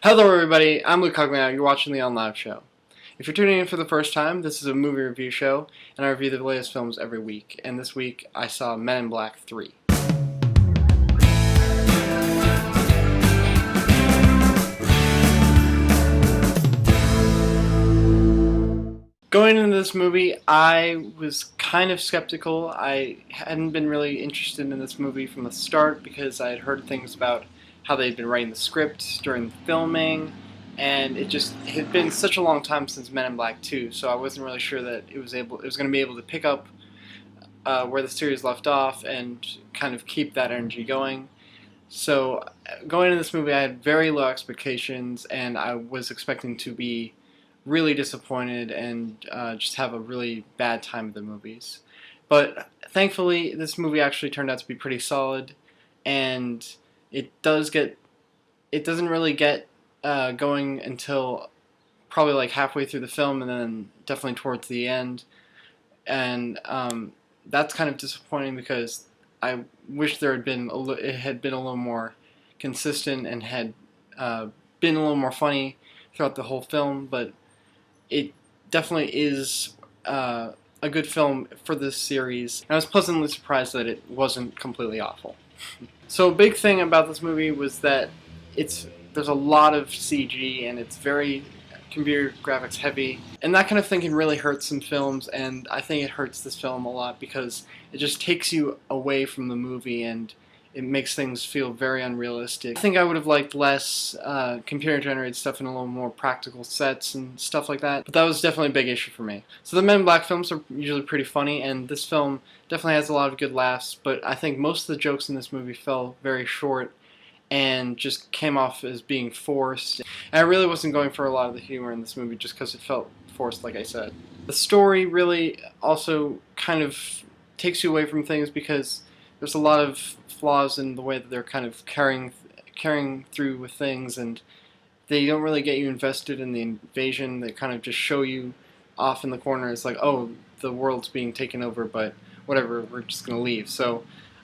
Hello everybody, I'm Luke Cogliano, you're watching the On Live Show. If you're tuning in for the first time, this is a movie review show, and I review the latest films every week, and this week I saw Men in Black 3. Going into this movie, I was kind of skeptical. I hadn't been really interested in this movie from the start because I had heard things about how they'd been writing the script during the filming, and it had been such a long time since Men in Black 2, so I wasn't really sure that it was going to be able to pick up where the series left off and kind of keep that energy going. So going into this movie, I had very low expectations, and I was expecting to be really disappointed and just have a really bad time with the movies. But thankfully, this movie actually turned out to be pretty solid, and it doesn't really get going until probably like halfway through the film, and then definitely towards the end. And that's kind of disappointing because I wish it had been a little more consistent and had been a little more funny throughout the whole film, but it definitely is a good film for this series. And I was pleasantly surprised that it wasn't completely awful. So a big thing about this movie was that there's a lot of CG and it's very computer graphics heavy, and that kind of thing can really hurt some films, and I think it hurts this film a lot because it just takes you away from the movie and it makes things feel very unrealistic. I think I would have liked less computer-generated stuff and a little more practical sets and stuff like that, but that was definitely a big issue for me. So the Men in Black films are usually pretty funny, and this film definitely has a lot of good laughs, but I think most of the jokes in this movie fell very short and just came off as being forced. And I really wasn't going for a lot of the humor in this movie just because it felt forced, like I said. The story really also kind of takes you away from things because there's a lot of flaws in the way that they're kind of carrying through with things, and they don't really get you invested in the invasion. They kind of just show you off in the corner. It's like, oh, the world's being taken over, but whatever, we're just going to leave. So,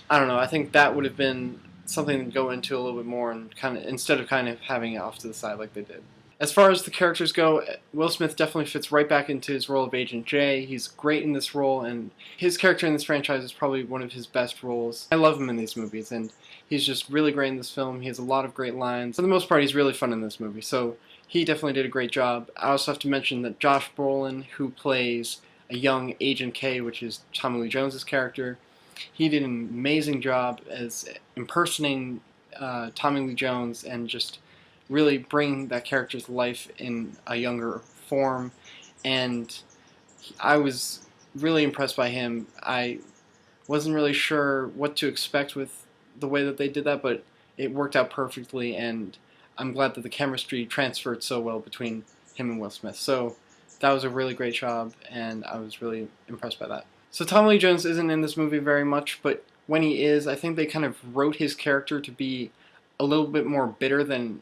I don't know, I think that would have been something to go into a little bit more and instead of having it off to the side like they did. As far as the characters go, Will Smith definitely fits right back into his role of Agent J. He's great in this role, and his character in this franchise is probably one of his best roles. I love him in these movies, and he's just really great in this film. He has a lot of great lines. For the most part, he's really fun in this movie, so he definitely did a great job. I also have to mention that Josh Brolin, who plays a young Agent K, which is Tommy Lee Jones' character, he did an amazing job as impersonating Tommy Lee Jones and just really bring that character to life in a younger form, and I was really impressed by him. I wasn't really sure what to expect with the way that they did that, but it worked out perfectly, and I'm glad that the chemistry transferred so well between him and Will Smith. So that was a really great job, and I was really impressed by that. So Tommy Lee Jones isn't in this movie very much, but when he is, I think they kind of wrote his character to be a little bit more bitter than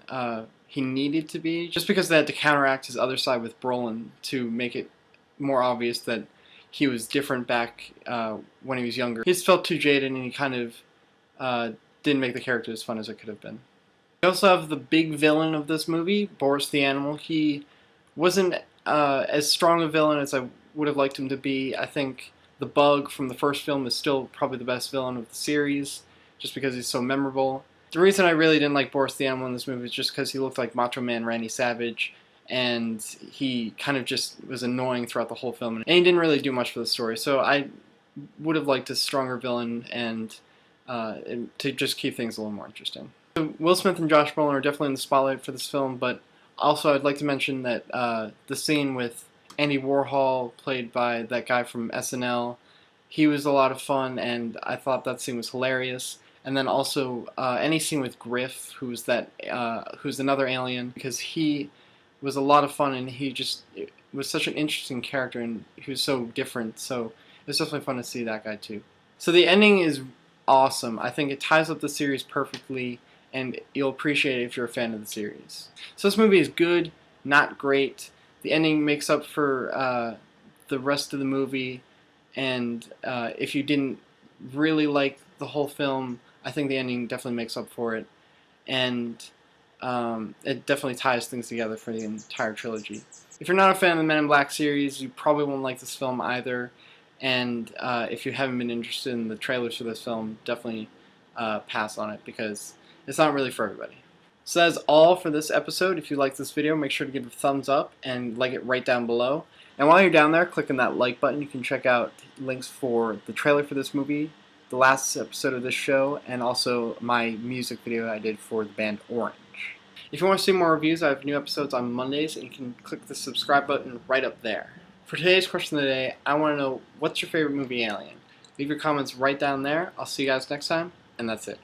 he needed to be, just because they had to counteract his other side with Brolin to make it more obvious that he was different back when he was younger. He just felt too jaded, and he kind of didn't make the character as fun as it could have been. We also have the big villain of this movie, Boris the Animal. He wasn't as strong a villain as I would have liked him to be. I think the Bug from the first film is still probably the best villain of the series, just because he's so memorable. The reason I really didn't like Boris the Animal in this movie is just because he looked like Macho Man Randy Savage, and he kind of just was annoying throughout the whole film, and he didn't really do much for the story. So I would have liked a stronger villain and to just keep things a little more interesting. So Will Smith and Josh Brolin are definitely in the spotlight for this film, but also I'd like to mention that the scene with Andy Warhol, played by that guy from SNL, he was a lot of fun, and I thought that scene was hilarious. And then also any scene with Griff, who's another alien, because he was a lot of fun, and he just was such an interesting character, and he was so different. So it was definitely fun to see that guy too. So the ending is awesome. I think it ties up the series perfectly, and you'll appreciate it if you're a fan of the series. So this movie is good, not great. The ending makes up for the rest of the movie, and if you didn't really like the whole film, I think the ending definitely makes up for it. And it definitely ties things together for the entire trilogy. If you're not a fan of the Men in Black series, you probably won't like this film either. And if you haven't been interested in the trailers for this film, definitely pass on it because it's not really for everybody. So that's all for this episode. If you like this video, make sure to give it a thumbs up and like it right down below. And while you're down there, click on that like button. You can check out links for the trailer for this movie, the last episode of this show, and also my music video I did for the band Orange. If you want to see more reviews, I have new episodes on Mondays, and you can click the subscribe button right up there. For today's question of the day, I want to know, what's your favorite movie, Alien? Leave your comments right down there. I'll see you guys next time, and that's it.